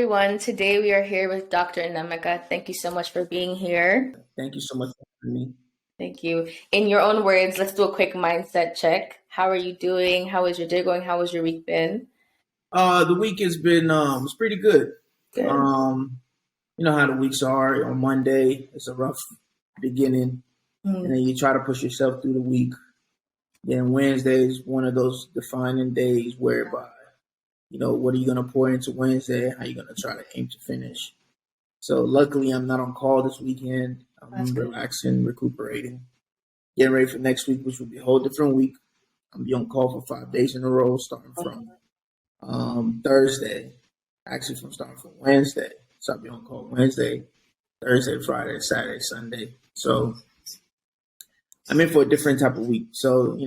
everyone. Today we are here with Dr. Nweke. Thank you so much for being here. Thank you so much for having me. Thank you. In your own words, let's do a quick mindset check. How are you doing? How is your day going? How has your week been? The week has been it's pretty good. Good. You know how the weeks are. On Monday, it's a rough beginning, and then you try to push yourself through the week. Then Wednesday is one of those defining days whereby, what are you going to pour into Wednesday? How are you going to try to aim to finish? So luckily, I'm not on call this weekend. I'm relaxing, recuperating, getting ready for next week, which will be a whole different week. I'm be on call for 5 days in a row, starting from Thursday. Actually, starting from Wednesday. So I'll be on call Wednesday, Thursday, Friday, Saturday, Sunday. So I'm in for a different type of week. So,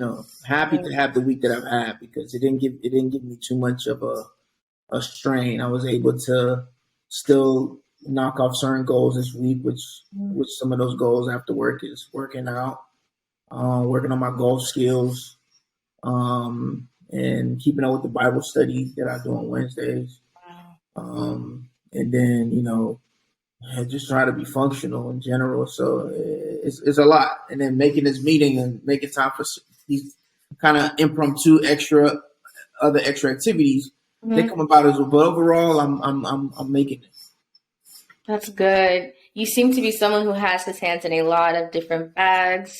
happy to have the week that I've had because it didn't give me too much of a strain. I was able to still knock off certain goals this week, which some of those goals after work is working out, working on my golf skills, and keeping up with the Bible study that I do on Wednesdays. And then, just try to be functional in general. So it's a lot. And then making this meeting and making time for these kind of impromptu other extra activities, they come about as well. But overall, I'm making it. That's good. You seem to be someone who has his hands in a lot of different bags.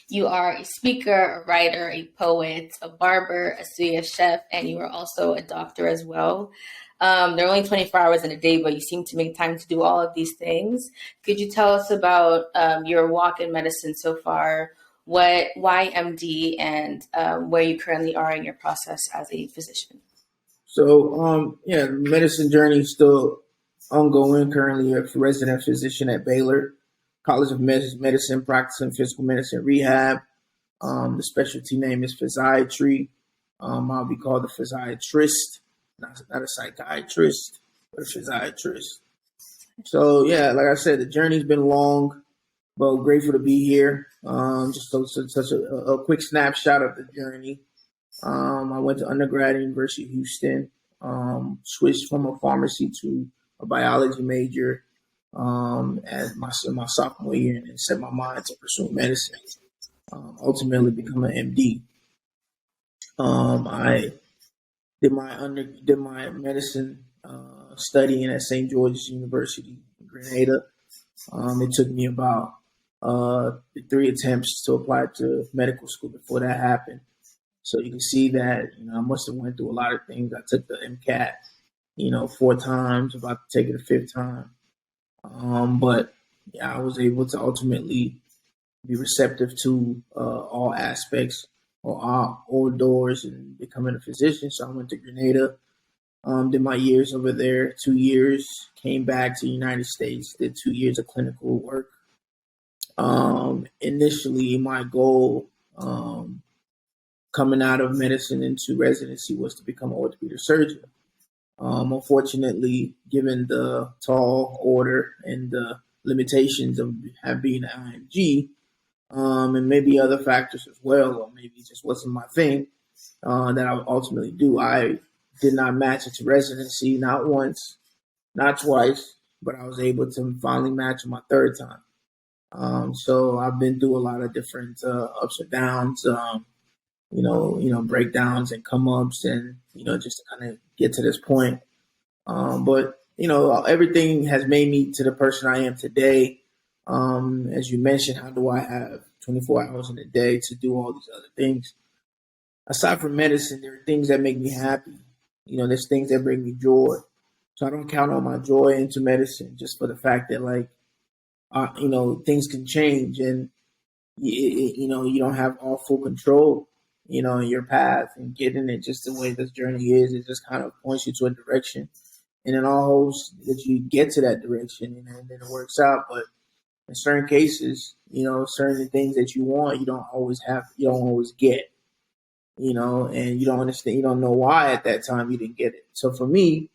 You are a speaker, a writer, a poet, a barber, a Swedish chef, and you are also a doctor as well. There are only 24 hours in a day, but you seem to make time to do all of these things. Could you tell us about your walk in medicine so far? Why MD, and where you currently are in your process as a physician? So, medicine journey is still ongoing. Currently a resident physician at Baylor College of Medicine, practicing physical medicine rehab. The specialty name is physiatry. I'll be called the physiatrist, not a psychiatrist, but a physiatrist. So yeah, like I said, the journey's been long, but grateful to be here. Such a quick snapshot of the journey. I went to undergrad at University of Houston. Switched from a pharmacy to a biology major as my sophomore year, and then set my mind to pursue medicine. Ultimately, become an MD. I did my medicine studying at St. George's University in Grenada. It took me about 3 attempts to apply to medical school before that happened. So you can see that I must have went through a lot of things. I took the MCAT 4 times, about to take it a 5th time. But I was able to ultimately be receptive to all aspects or all doors in becoming a physician. So I went to Grenada, did my years over there, 2 years, came back to the United States, did 2 years of clinical work. Initially, my goal coming out of medicine into residency was to become an orthopedic surgeon. Unfortunately, given the tall order and the limitations of being an IMG, and maybe other factors as well, or maybe it just wasn't my thing that I would ultimately do. I did not match it to residency, not once, not twice, but I was able to finally match it my 3rd time. So I've been through a lot of different ups and downs, breakdowns and come ups, and just to kind of get to this point. But everything has made me to the person I am today. As you mentioned, how do I have 24 hours in a day to do all these other things? Aside from medicine, there are things that make me happy. There's things that bring me joy. So I don't count on my joy into medicine just for the fact that things can change, and you don't have all full control, in your path, and getting it just the way this journey is. It just kind of points you to a direction, and in all hopes that you get to that direction, and then it works out. But in certain cases, certain things that you want, you don't always get, and you don't understand, you don't know why at that time you didn't get it. So for me,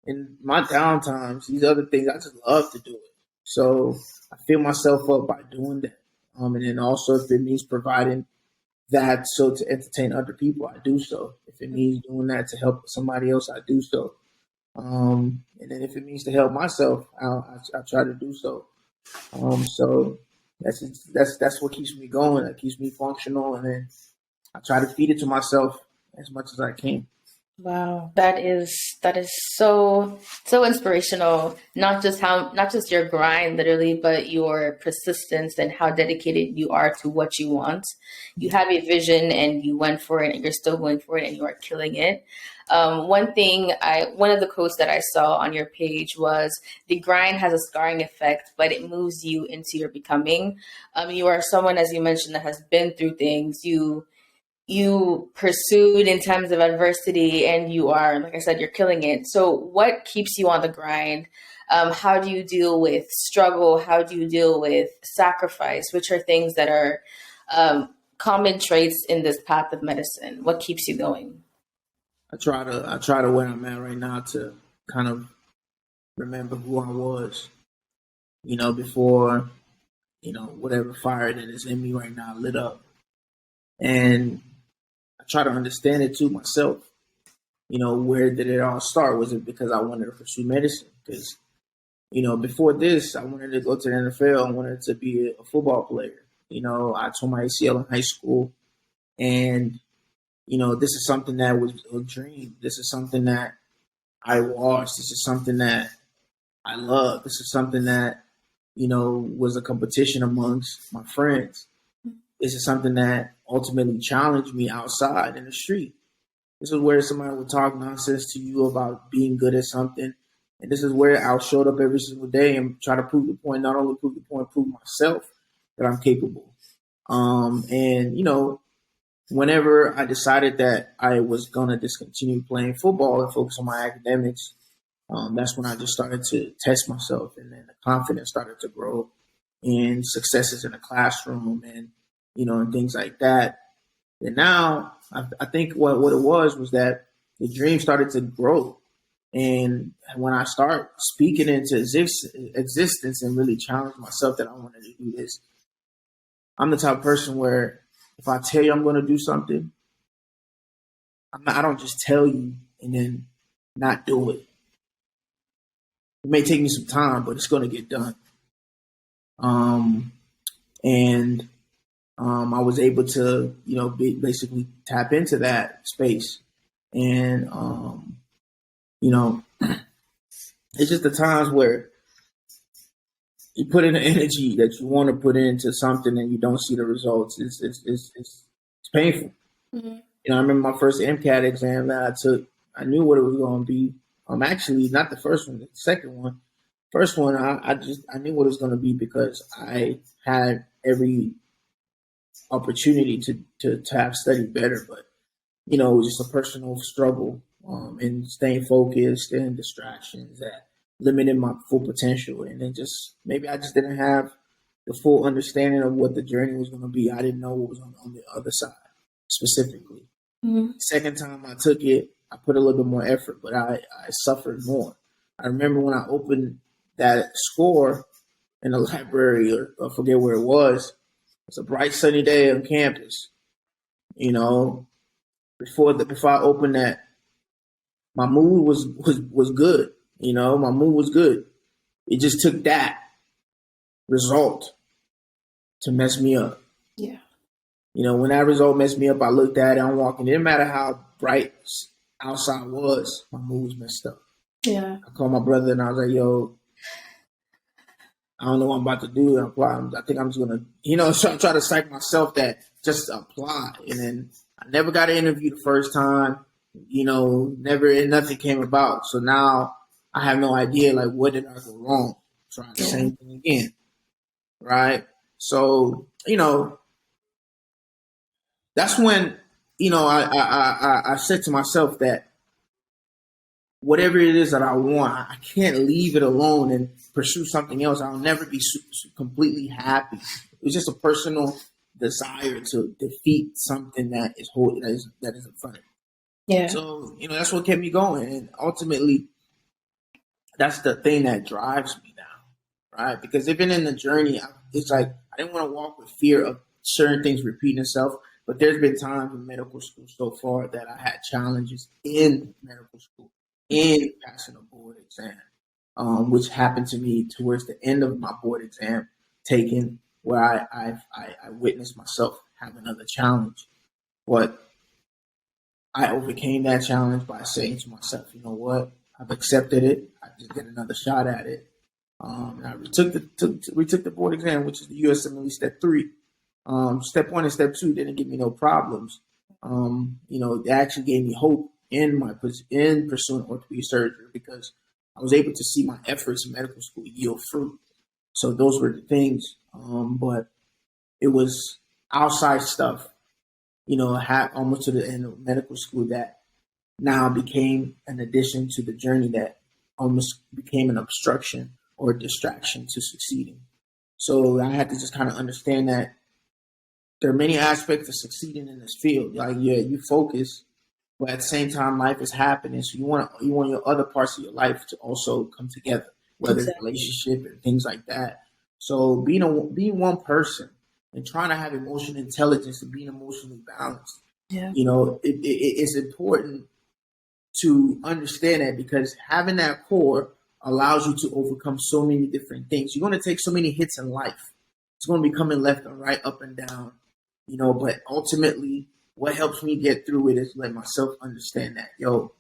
in my down times, these other things, I just love to do it. So I fill myself up by doing that. And then also if it means providing that so to entertain other people, I do so. If it means doing that to help somebody else, I do so. And then if it means to help myself, I try to do so. So that's what keeps me going. That keeps me functional, and then I try to feed it to myself as much as I can. Wow, that is so inspirational. Not just your grind literally, but your persistence and how dedicated you are to what you want. You have a vision and you went for it and you're still going for it and you are killing it. One of the quotes that I saw on your page was the grind has a scarring effect, but it moves you into your becoming. You are someone, as you mentioned, that has been through things. You pursued in times of adversity and you are, like I said, you're killing it. So what keeps you on the grind? How do you deal with struggle? How do you deal with sacrifice? Which are things that are common traits in this path of medicine? What keeps you going? I try to where I'm at right now to kind of remember who I was, before, whatever fire that is in me right now lit up. And I try to understand it too myself. Where did it all start? Was it because I wanted to pursue medicine? Because, before this, I wanted to go to the NFL. I wanted to be a football player. I tore my ACL in high school. And, this is something that was a dream. This is something that I watched. This is something that I love. This is something that, was a competition amongst my friends. This is something that ultimately challenged me outside in the street. This is where somebody will talk nonsense to you about being good at something. And this is where I showed up every single day and try to prove the point, not only prove the point, prove myself that I'm capable. And, whenever I decided that I was going to discontinue playing football and focus on my academics, that's when I just started to test myself. And then the confidence started to grow in successes in the classroom and, and things like that. And now I think what it was that the dream started to grow. And when I start speaking into existence and really challenge myself that I wanted to do this, I'm the type of person where if I tell you I'm going to do something, I don't just tell you and then not do it. It may take me some time, but it's going to get done. And I was able to, basically tap into that space. And, it's just the times where you put in the energy that you want to put into something and you don't see the results. It's painful. Mm-hmm. I remember my first MCAT exam that I took. I knew what it was going to be. Actually, not the first one, the second one. First one, I knew what it was going to be because I had every opportunity to have studied better, but it was just a personal struggle and staying focused and distractions that limited my full potential. And then just maybe I just didn't have the full understanding of what the journey was going to be. I didn't know what was on the other side specifically. Mm-hmm. Second time I took it, I put a little bit more effort, but I suffered more. I remember when I opened that score in the library, or I forget where it was. It's a bright sunny day on campus. Before I opened that, my mood was good. My mood was good. It just took that result to mess me up. Yeah. When that result messed me up, I looked at it. I'm walking. It didn't matter how bright outside was, my mood was messed up. Yeah. I called my brother and I was like, "Yo, I don't know what I'm about to do and apply. I think I'm just gonna, try to psych myself that just apply." And then I never got an interview the first time. Nothing came about. So now I have no idea, like, what did I go wrong? Trying the same thing again, right? So that's when I said to myself that whatever it is that I want, I can't leave it alone and pursue something else. I'll never be completely happy. It was just a personal desire to defeat something that is in front of me. Yeah. So that's what kept me going, and ultimately, that's the thing that drives me now, right? Because even in the journey, it's like I didn't want to walk with fear of certain things repeating itself. But there's been times in medical school so far that I had challenges in medical school. in passing a board exam, which happened to me towards the end of my board exam taking, where I witnessed myself have another challenge. But I overcame that challenge by saying to myself, you know what? I've accepted it. I just get another shot at it. And I retook the board exam, which is the USMLE Step 3. Step 1 and Step 2 didn't give me no problems. It actually gave me hope in pursuing orthopedic surgery because I was able to see my efforts in medical school yield fruit. So those were the things. But it was outside stuff, almost to the end of medical school that now became an addition to the journey that almost became an obstruction or a distraction to succeeding. So I had to just kind of understand that there are many aspects of succeeding in this field. Like, yeah, you focus, but at the same time, life is happening. So you want your other parts of your life to also come together, whether it's relationship and things like that. So being one person and trying to have emotional intelligence and being emotionally balanced, it's important to understand that because having that core allows you to overcome so many different things. You're going to take so many hits in life. It's going to be coming left and right, up and down, but ultimately what helps me get through it is let myself understand that, you've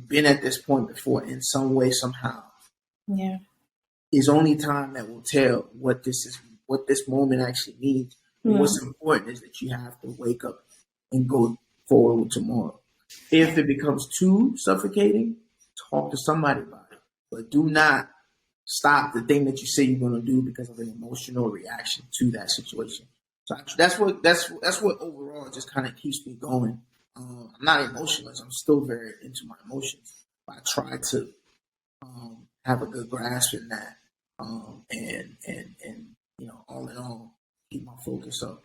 been at this point before in some way, somehow. Yeah. It's only time that will tell what this moment actually means. And what's important is that you have to wake up and go forward with tomorrow. If it becomes too suffocating, talk to somebody about it. But do not stop the thing that you say you're going to do because of an emotional reaction to that situation. So that's what overall just kind of keeps me going. I'm not emotionless. I'm still very into my emotions. But I try to have a good grasp in that, and all in all, keep my focus up.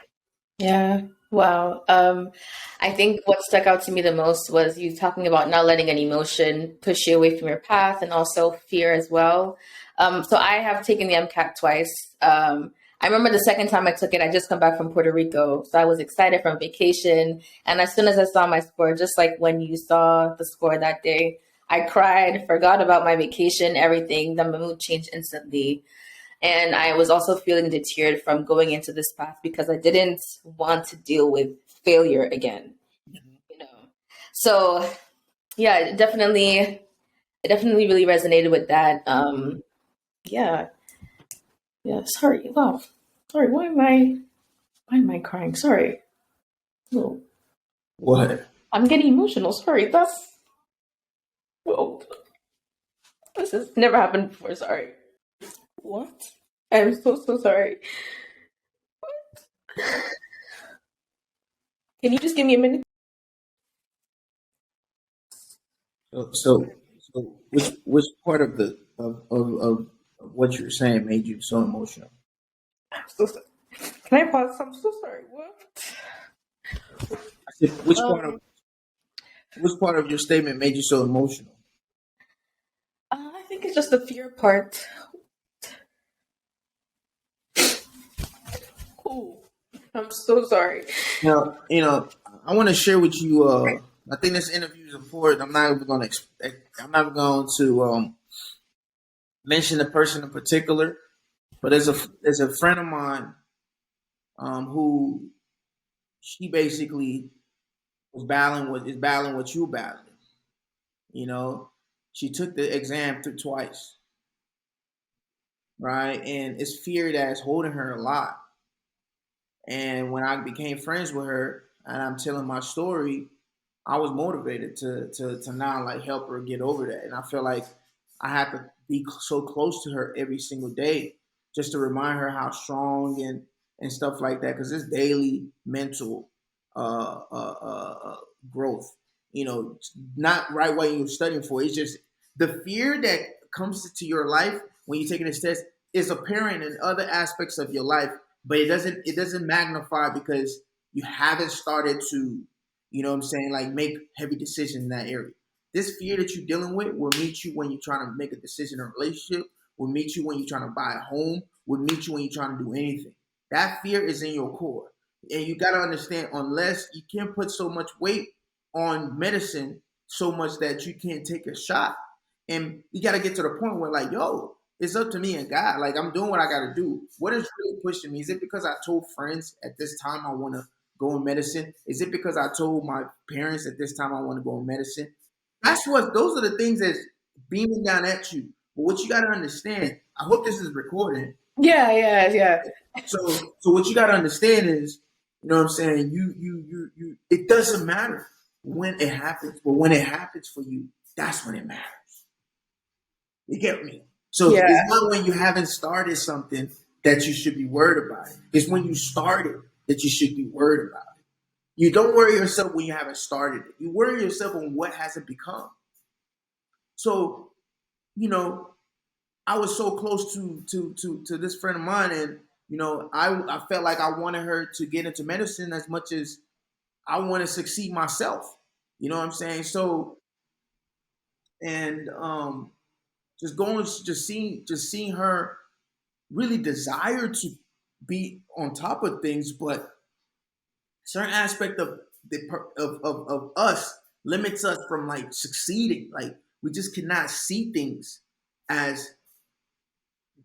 Yeah. Wow. I think what stuck out to me the most was you talking about not letting an emotion push you away from your path and also fear as well. So I have taken the MCAT twice. I remember the second time I took it, I just come back from Puerto Rico. So I was excited from vacation. And as soon as I saw my score, just like when you saw the score that day, I cried, forgot about my vacation, everything. Then my mood changed instantly. And I was also feeling deterred from going into this path because I didn't want to deal with failure again. So yeah, it definitely really resonated with that. Yeah. Yeah. Sorry. Wow. Sorry. Why am I crying? Sorry. Oh, What? I'm getting emotional. Sorry. Whoa. This has never happened before. Sorry. What? I'm so sorry. Can you just give me a minute? So which part of the of what you're saying made you so emotional? I'm so sorry. Can I pause? I'm so sorry. What? I said, Um, which part of your statement made you so emotional? I think it's just the fear part. Oh, I'm so sorry. I want to share with you. I think this interview is important. I'm not going to mention the person in particular, but there's a friend of mine who she basically is battling what you're battling. You know, she took the exam through twice, right? And it's fear that's holding her a lot. And when I became friends with her and I'm telling my story, I was motivated to now like help her get over that. And I feel like I have to be so close to her every single day just to remind her how strong and stuff like that. Because it's daily mental growth. Not right what you're studying for. It's just the fear that comes to your life when you're taking this test is apparent in other aspects of your life, but it doesn't magnify because you haven't started to, what I'm saying, like make heavy decisions in that area. This fear that you're dealing with will meet you when you're trying to make a decision in a relationship, will meet you when you're trying to buy a home, will meet you when you're trying to do anything. That fear is in your core. And you got to understand, unless you can't put so much weight on medicine so much that you can't take a shot. And you got to get to the point where, like, yo, it's up to me and God. Like, I'm doing what I got to do. What is really pushing me? Is it because I told friends at this time I want to go in medicine? Is it because I told my parents at this time I want to go in medicine? Those are the things that's beaming down at you. But what you got to understand, I hope this is recording. Yeah, yeah, yeah. So what you got to understand is, you know what I'm saying? You. It doesn't matter when it happens, but when it happens for you, that's when it matters. You get me? So Yeah. it's not when you haven't started something that you should be worried about it. It's when you started that you should be worried about it. You don't worry yourself when you haven't started it. You worry yourself on what hasn't become. So, you know, I was so close to this friend of mine, and you know, I felt like I wanted her to get into medicine as much as I want to succeed myself. You know what I'm saying? So, and just going, just seeing her really desire to be on top of things, but certain aspect of of us limits us from like succeeding. Like we just cannot see things as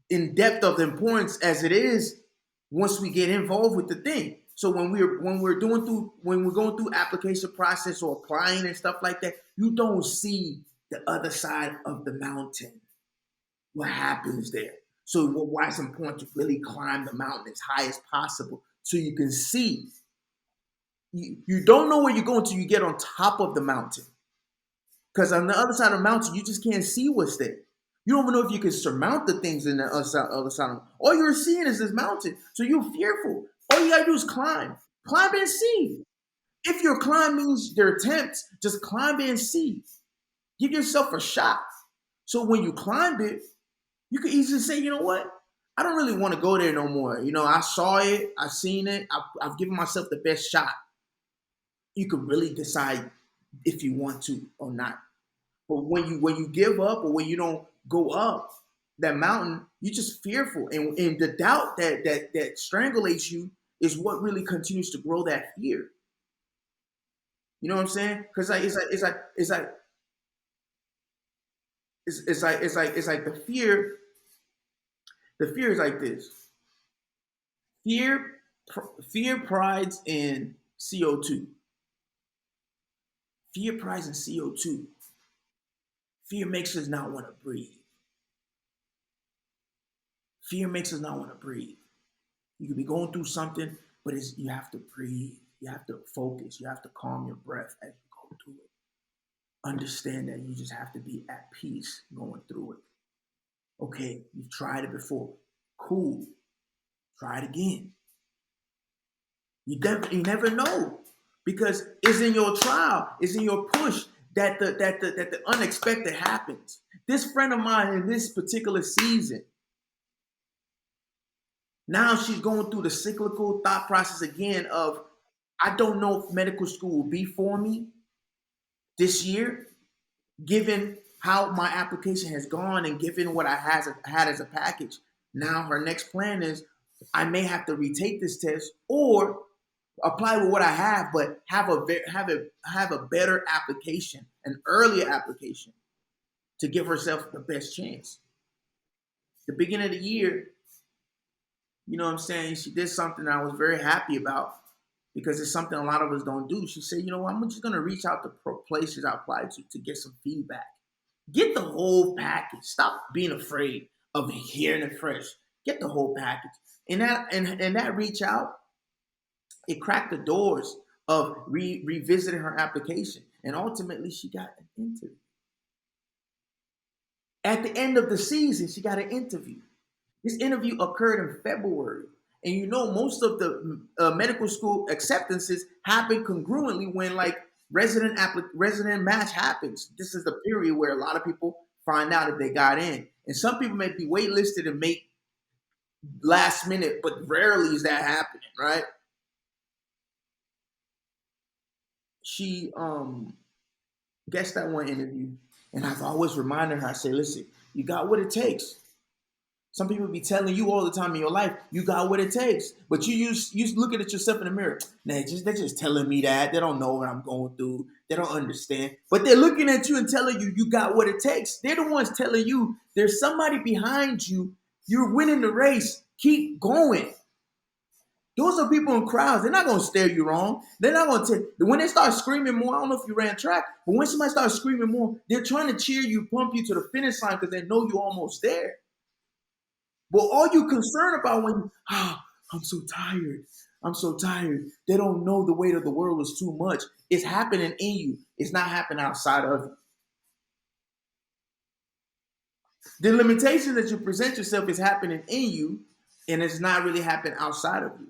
in depth of importance as it is once we get involved with the thing. So when we're going through application process or applying and stuff like that, you don't see the other side of the mountain. What happens there? So why it's important to really climb the mountain as high as possible so you can see. You don't know where you're going until you get on top of the mountain. Because on the other side of the mountain, you just can't see what's there. You don't even know if you can surmount the things in the other side. All you're seeing is this mountain. So you're fearful. All you gotta do is climb. Climb and see. If your climb means your attempts, just climb and see. Give yourself a shot. So when you climb it, you can easily say, you know what? I don't really want to go there no more. You know, I saw it, I've seen it, I've given myself the best shot. You can really decide if you want to or not. But when you give up or when you don't go up that mountain, you're just fearful, and the doubt that strangulates you is what really continues to grow that fear. You know what I'm saying? Because it's like the fear is like this. Fear fear prides in CO2. Fear prides in CO2. Fear makes us not want to breathe. Fear makes us not want to breathe. You could be going through something, but you have to breathe. You have to focus. You have to calm your breath as you go through it. Understand that you just have to be at peace going through it. Okay, you've tried it before. Cool. Try it again. You never know because it's in your trial, it's in your push that the unexpected happens. This friend of mine in this particular season, now she's going through the cyclical thought process again of I don't know if medical school will be for me this year, given how my application has gone and given what I had as a package. Now her next plan is I may have to retake this test or apply with what I have, but have a better application, an earlier application to give herself the best chance. The beginning of the year, you know what I'm saying? She did something I was very happy about because it's something a lot of us don't do. She said, you know what, I'm just going to reach out to places I applied to get some feedback. Get the whole package. Stop being afraid of hearing it fresh. Get the whole package. And that reach out, it cracked the doors of revisiting her application. And ultimately, she got an interview. At the end of the season, she got an interview. This interview occurred in February. And you know, most of the medical school acceptances happen congruently when like resident match happens. This is the period where a lot of people find out if they got in. And some people may be waitlisted and make last minute, but rarely is that happening, right? She gets that one interview, and I've always reminded her, I say, listen, you got what it takes. Some people be telling you all the time in your life, you got what it takes. But you looking at yourself in the mirror. Nah, they're just telling me that. They don't know what I'm going through. They don't understand. But they're looking at you and telling you you got what it takes. They're the ones telling you there's somebody behind you. You're winning the race. Keep going. Those are people in crowds. They're not going to stare you wrong. They're not going to when they start screaming more. I don't know if you ran track, but when somebody starts screaming more, they're trying to cheer you, pump you to the finish line because they know you're almost there. But all you concerned about when I'm so tired. I'm so tired. They don't know the weight of the world is too much. It's happening in you. It's not happening outside of you. The limitation that you present yourself is happening in you, and it's not really happening outside of you.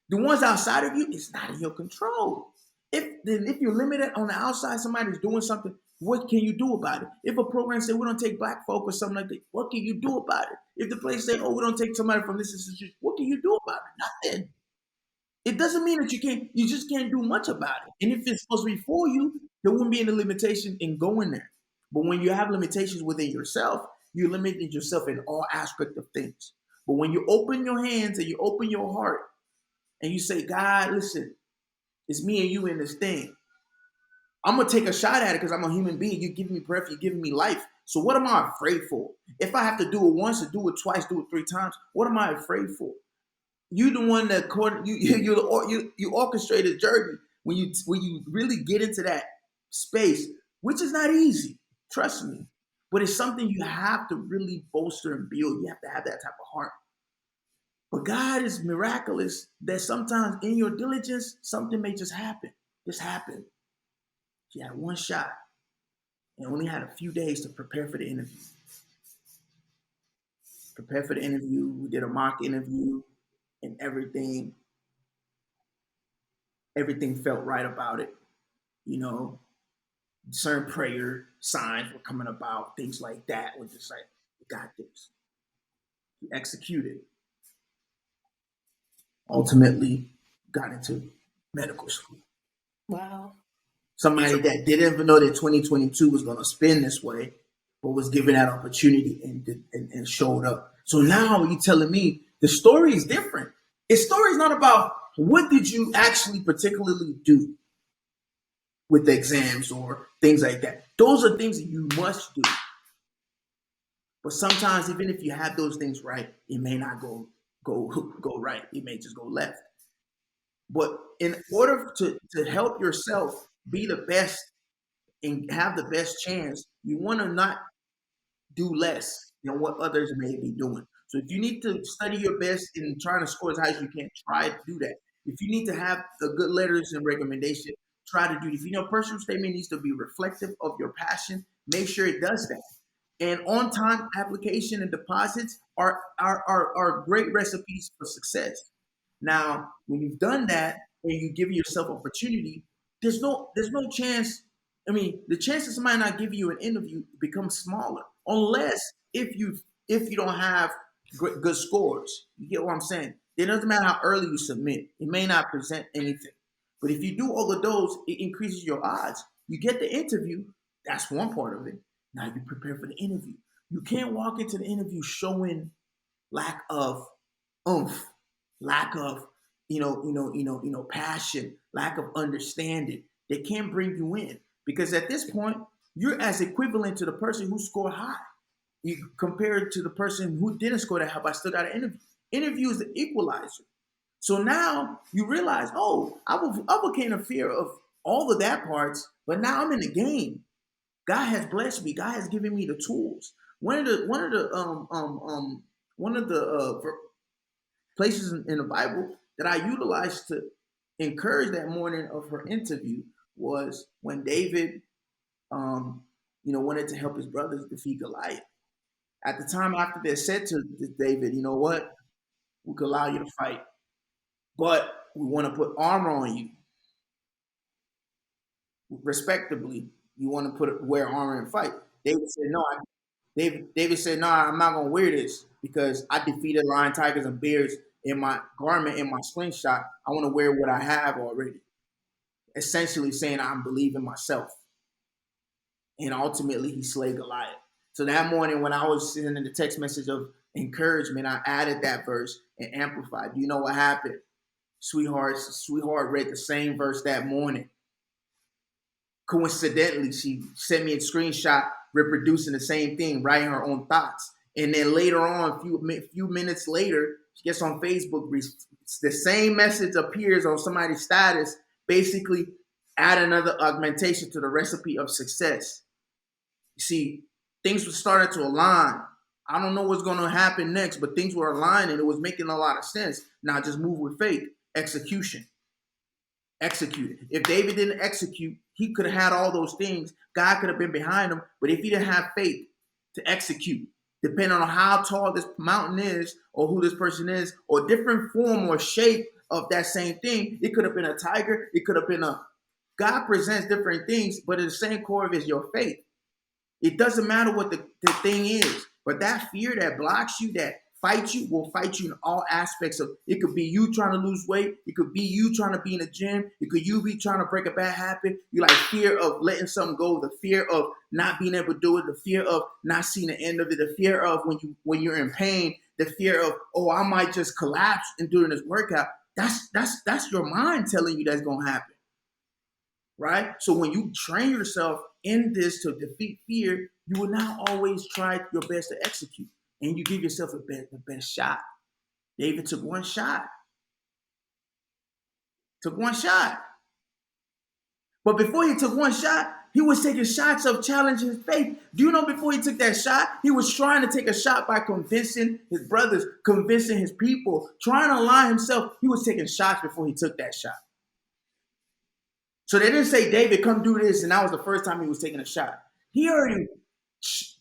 The ones outside of you, it's not in your control. If you're limited on the outside, somebody's doing something, what can you do about it? If a program say we don't take black folk or something like that, what can you do about it? If the place say, oh, we don't take somebody from this institution, what can you do about it? Nothing. It doesn't mean that you just can't do much about it. And if it's supposed to be for you, there wouldn't be any limitation in going there. But when you have limitations within yourself, you limit yourself in all aspects of things. But when you open your hands and you open your heart and you say, God, listen, it's me and you in this thing. I'm going to take a shot at it because I'm a human being. You give me breath, you're giving me life. So what am I afraid for? If I have to do it once or do it twice, do it 3 times, what am I afraid for? You the one that you orchestrate a journey when you really get into that space, which is not easy. Trust me, but it's something you have to really bolster and build. You have to have that type of heart. But God is miraculous that sometimes in your diligence, something may just happen. Just happen. You had one shot and only had a few days to prepare for the interview. Prepare for the interview. We did a mock interview and everything felt right about it. You know, certain prayer signs were coming about, things like that. We're just like, we got this. We executed. Ultimately, got into medical school. Wow. Somebody that didn't even know that 2022 was going to spin this way, but was given that opportunity and showed up. So now you're telling me the story is different. The story is not about what did you actually particularly do with the exams or things like that. Those are things that you must do. But sometimes, even if you have those things right, it may not go right. It may just go left. But in order to help yourself be the best and have the best chance, you want to not do less than what others may be doing. So if you need to study your best and trying to score as high as you can, try to do that. If you need to have the good letters and recommendation, try to do it. If you know personal statement needs to be reflective of your passion, make sure it does that. And on-time application and deposits are great recipes for success. Now, when you've done that and you give yourself opportunity, there's no chance. I mean, the chances somebody not giving you an interview becomes smaller, unless if you don't have good scores. You get what I'm saying? It doesn't matter how early you submit; it may not present anything. But if you do all of those, it increases your odds. You get the interview. That's one part of it. Now you prepare for the interview. You can't walk into the interview showing lack of oomph, lack of passion, lack of understanding. They can't bring you in because at this point you're as equivalent to the person who scored high. You compare it to the person who didn't score that high but still got an interview. Interview is the equalizer. So now you realize, oh, I overcame the fear of all of that parts, but now I'm in the game. God has blessed me. God has given me the tools. One of the places in the Bible that I utilized to encourage that morning of her interview was when David, wanted to help his brothers defeat Goliath. At the time after they said to David, you know what, we could allow you to fight, but we want to put armor on you. Respectably, you want to wear armor and fight. David said, no, David said, "No, I'm not gonna wear this because I defeated lion, tigers, and bears in my garment, in my slingshot. I want to wear what I have already." Essentially saying, "I'm believing myself." And ultimately, he slayed Goliath. So that morning, when I was sending the text message of encouragement, I added that verse and amplified. You know what happened? Sweetheart read the same verse that morning. Coincidentally, she sent me a screenshot reproducing the same thing, writing her own thoughts. And then later on, a few minutes later, she gets on Facebook. The same message appears on somebody's status, basically add another augmentation to the recipe of success. You see, things were starting to align. I don't know what's going to happen next, but things were aligning. It was making a lot of sense. Now just move with faith. Execution. Execute it. If David didn't execute, he could have had all those things. God could have been behind him. But if he didn't have faith to execute, depending on how tall this mountain is or who this person is, or different form or shape of that same thing, it could have been a tiger. It could have been God presents different things, but at the same core of it is your faith. It doesn't matter what the thing is, but that fear that blocks you, that fights you, will fight you in all aspects of it. Could be you trying to lose weight. It could be you trying to be in the gym. It could you be trying to break a bad habit. You like fear of letting something go, the fear of not being able to do it, the fear of not seeing the end of it, the fear of when you're in pain, the fear of, oh, I might just collapse in doing this workout. That's your mind telling you that's gonna happen. Right? So when you train yourself in this to defeat fear, you will now always try your best to execute. And you give yourself the best shot. David took one shot. But before he took one shot, he was taking shots of challenging his faith. Do you know before he took that shot, he was trying to take a shot by convincing his brothers, convincing his people, trying to align himself. He was taking shots before he took that shot. So they didn't say, David, come do this. And that was the first time he was taking a shot. He already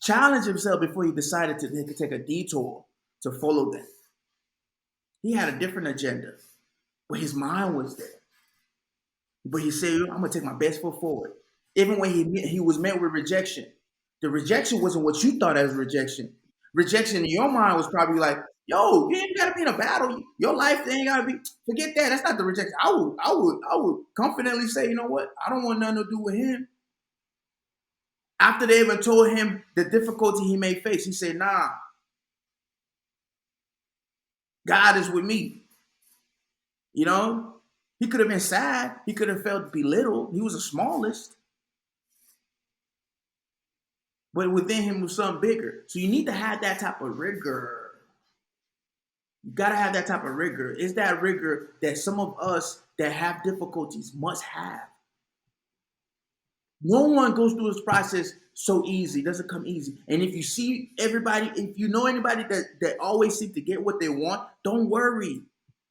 challenged himself before he decided to take a detour to follow them. He had a different agenda, but his mind was there. But he said, I'm going to take my best foot forward. Even when he was met with rejection, the rejection wasn't what you thought as rejection. Rejection in your mind was probably like, yo, you ain't got to be in a battle. Your life ain't got to be, forget that. That's not the rejection. I would confidently say, you know what? I don't want nothing to do with him. After they even told him the difficulty he may face, he said, nah, God is with me. You know, he could have been sad. He could have felt belittled. He was the smallest. But within him was something bigger. So you need to have that type of rigor. You got to have that type of rigor. It's that rigor that some of us that have difficulties must have. No one goes through this process so easy. It doesn't come easy. And if you see everybody, if you know anybody that always seek to get what they want, don't worry.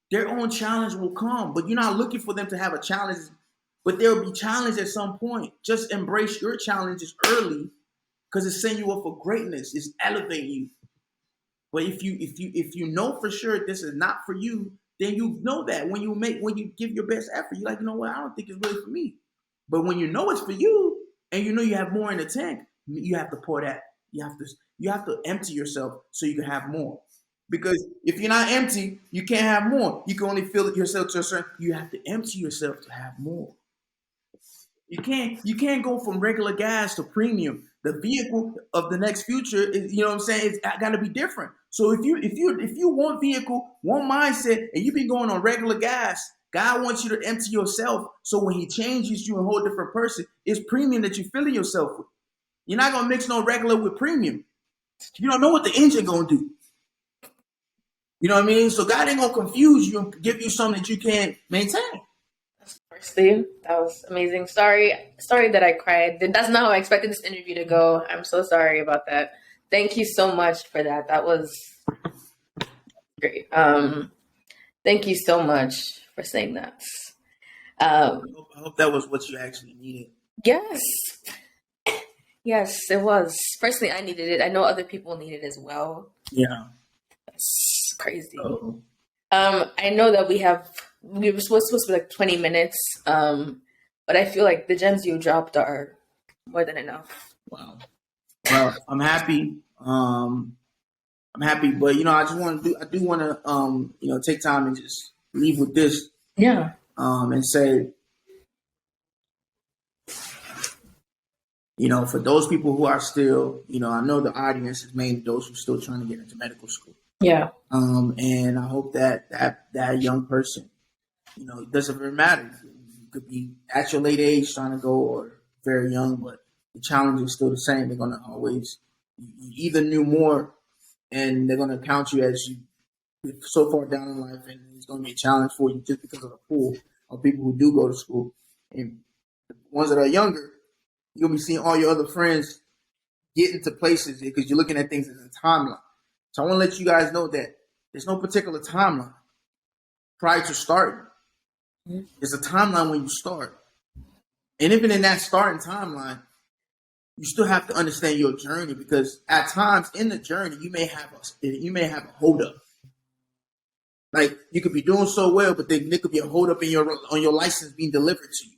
Their own challenge will come. But you're not looking for them to have a challenge. But there will be challenge at some point. Just embrace your challenges early because it's setting you up for greatness. It's elevating you. But if you know for sure this is not for you, then you know that when you give your best effort, you're like, you know what, I don't think it's really for me. But when you know it's for you and you know you have more in the tank, you have to pour that. You have to empty yourself so you can have more. Because if you're not empty, you can't have more. You can only fill it yourself to a certain. You have to empty yourself to have more. You can't go from regular gas to premium. The vehicle of the next future is, you know what I'm saying, it's got to be different. So if you want vehicle, one mindset, and you've been going on regular gas, God wants you to empty yourself. So when He changes you a whole different person, it's premium that you're filling yourself with. You're not gonna mix no regular with premium. You don't know what the engine gonna do. You know what I mean? So God ain't gonna confuse you and give you something that you can't maintain. Firstly, that was amazing. Sorry that I cried. That's not how I expected this interview to go. I'm so sorry about that. Thank you so much for that. That was great. Thank you so much for saying that. I hope that was what you actually needed. Yes. Yes, it was. Personally, I needed it. I know other people need it as well. Yeah. That's crazy. Oh. I know that we were supposed to be like 20 minutes, but I feel like the gems you dropped are more than enough. Wow. Well, I'm happy. I'm happy, but I do want to take time and just leave with this. Yeah. And say, For those people who are still, I know the audience is mainly those who are still trying to get into medical school. Yeah. And I hope that young person, it doesn't really matter. You could be at your late age trying to go or very young, but the challenge is still the same. They're going to always, you either knew more and they're going to count you as you so far down in life, and it's going to be a challenge for you just because of the pool of people who do go to school. And the ones that are younger, you'll be seeing all your other friends get into places because you're looking at things as a timeline. So I want to let you guys know that there's no particular timeline prior to starting. There's a timeline when you start. And even in that starting timeline, you still have to understand your journey, because at times in the journey, you may have a hold up. Like, you could be doing so well, but then there could be a hold up on your license being delivered to you.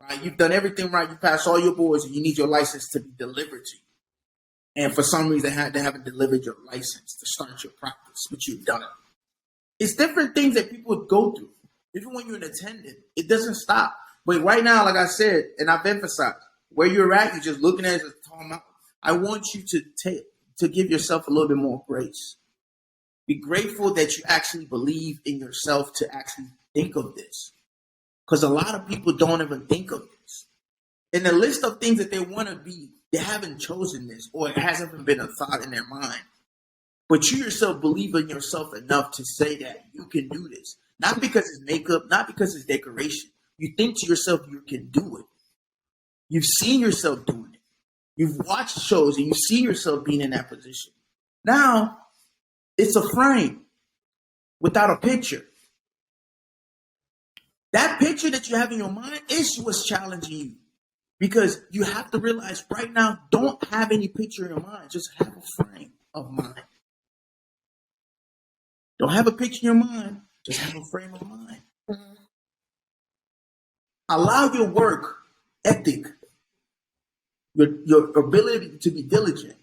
Right? You've done everything right. You passed all your boards, and you need your license to be delivered to you. And for some reason, they haven't delivered your license to start your practice, but you've done it. It's different things that people go through. Even when you're an attendant, it doesn't stop. But right now, like I said, and I've emphasized, where you're at, you're just looking at it as a tall mountain. I want you to give yourself a little bit more grace. Be grateful that you actually believe in yourself to actually think of this. Because a lot of people don't even think of this. In the list of things that they want to be, they haven't chosen this, or it hasn't even been a thought in their mind. But you yourself believe in yourself enough to say that you can do this. Not because it's makeup, not because it's decoration. You think to yourself you can do it. You've seen yourself doing it. You've watched shows and you see yourself being in that position. Now, it's a frame without a picture. That picture that you have in your mind is what's challenging you. Because you have to realize right now, don't have any picture in your mind. Just have a frame of mind. Don't have a picture in your mind. Just have a frame of mind. Mm-hmm. Allow your work ethic, your ability to be diligent,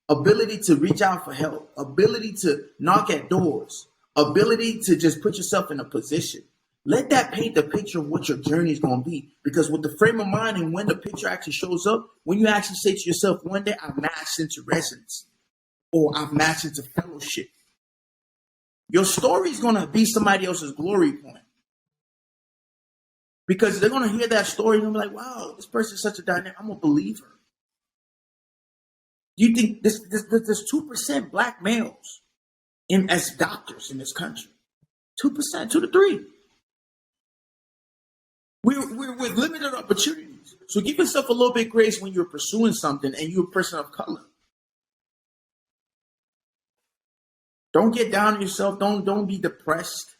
ability to reach out for help, ability to knock at doors, ability to just put yourself in a position. Let that paint the picture of what your journey is going to be. Because with the frame of mind and when the picture actually shows up, when you actually say to yourself, one day I've matched into residency or I've matched into fellowship, your story is going to be somebody else's glory point. Because they're going to hear that story and they'll be like, wow, this person is such a dynamic. I'm a believer. Do you think there's 2% black males as doctors in this country? 2%, 2 to 3. We're with limited opportunities. So give yourself a little bit of grace when you're pursuing something and you're a person of color. Don't get down on yourself. Don't be depressed.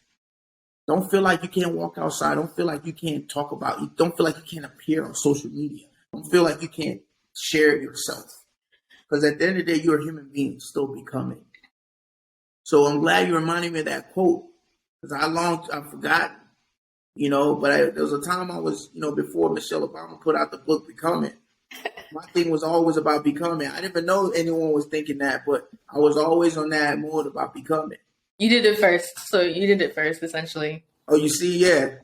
Don't feel like you can't walk outside. Don't feel like you can't talk about it. Don't feel like you can't appear on social media. Don't feel like you can't share yourself. Because at the end of the day, you're a human being still becoming. So I'm glad you reminded me of that quote. Because I forgot, but there was a time I was, before Michelle Obama put out the book Becoming. My thing was always about becoming. I didn't even know anyone was thinking that, but I was always on that mode about becoming. You did it first. So you did it first, essentially. Oh, you see, yeah.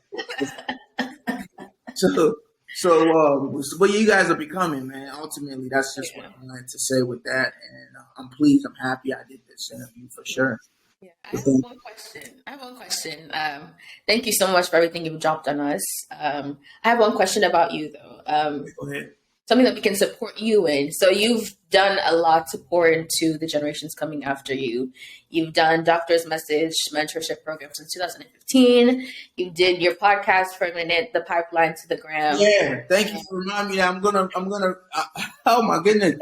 But you guys are becoming, man. Ultimately, that's just what I wanted to say with that. And I'm pleased. I'm happy I did this interview for sure. Yeah, I have one question. Thank you so much for everything you've dropped on us. I have one question about you, though. Go ahead. Something that we can support you in. So you've done a lot to pour into the generations coming after you. You've done Doctor's Message mentorship program since 2015. You did your podcast for a minute, The Pipeline to the Gram. Yeah, thank you for reminding me that I'm gonna. Oh my goodness!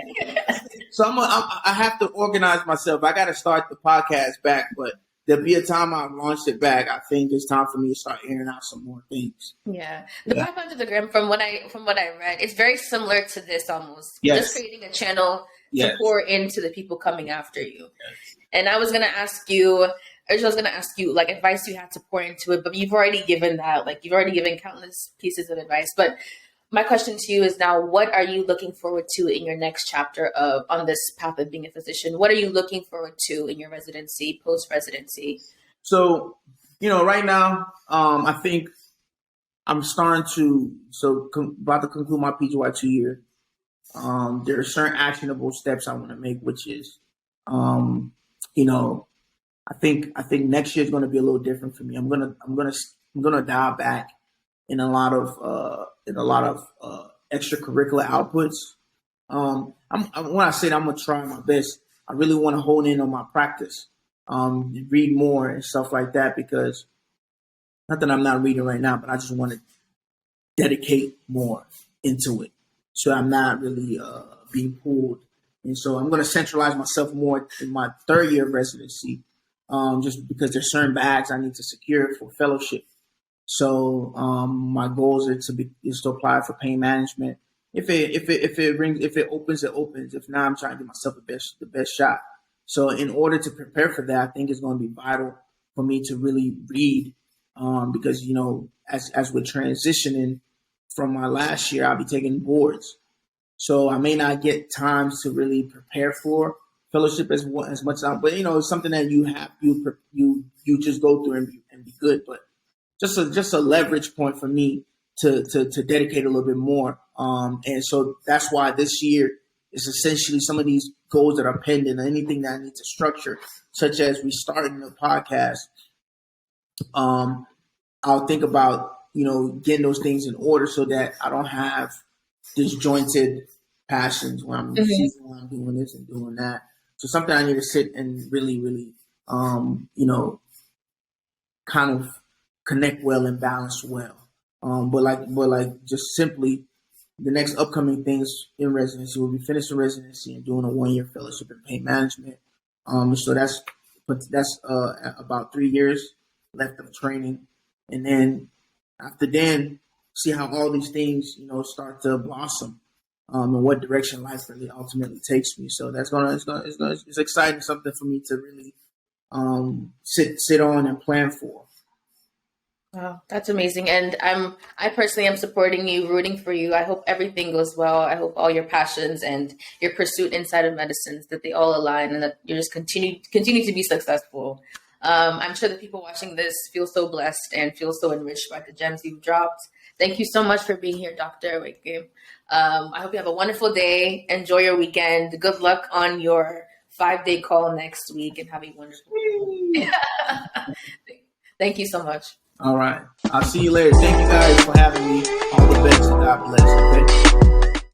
So I have to organize myself. I got to start the podcast back, but there'll be a time I launched it back. I think it's time for me to start airing out some more things. Yeah. The Pipeline to the Gram, from what I read, it's very similar to this almost. Yes. Just creating a channel to pour into the people coming after you. Yes. And I was going to ask you, like, advice you had to pour into it, but you've already given that. Like, you've already given countless pieces of advice. But my question to you is now, what are you looking forward to in your next chapter on this path of being a physician? What are you looking forward to in your residency, post-residency? So, right now, I think I'm starting to about to conclude my PGY 2 year. There are certain actionable steps I want to make, which is, you know, I think next year is going to be a little different for me. I'm gonna dial back in a lot of extracurricular outputs. When I say that I'm gonna try my best, I really want to hone in on my practice, read more and stuff like that. Because not that I'm not reading right now, but I just want to dedicate more into it, so I'm not really being pulled. And so I'm going to centralize myself more in my 3rd year of residency, just because there's certain bags I need to secure for fellowship. So my goals is to apply for pain management. If it opens, it opens. If not, I'm trying to give myself the best shot. So in order to prepare for that, I think it's going to be vital for me to really read, because as we're transitioning from my last year, I'll be taking boards. So I may not get time to really prepare for fellowship as much time, but it's something that you just go through and be good. But just a leverage point for me to dedicate a little bit more. And so that's why this year is essentially some of these goals that are pending, anything that I need to structure, such as restarting the podcast. I'll think about, getting those things in order so that I don't have disjointed passions when I'm when I'm doing this and doing that. So something I need to sit and really, really, kind of connect well and balance well. But just simply the next upcoming things in residency will be finishing residency and doing a 1-year fellowship in pain management. So that's about 3 years left of training, and then after then, see how all these things start to blossom, and what direction life really ultimately takes me. So it's exciting, something for me to really sit on and plan for. Wow, that's amazing. And I personally am supporting you, rooting for you. I hope everything goes well. I hope all your passions and your pursuit inside of medicines, that they all align and that you just continue to be successful. I'm sure the people watching this feel so blessed and feel so enriched by the gems you've dropped. Thank you so much for being here, Dr. Nweke. I hope you have a wonderful day. Enjoy your weekend. Good luck on your 5-day call next week, and have a wonderful day. Thank you so much. All right. I'll see you later. Thank you guys for having me. All the best, and God bless. Okay.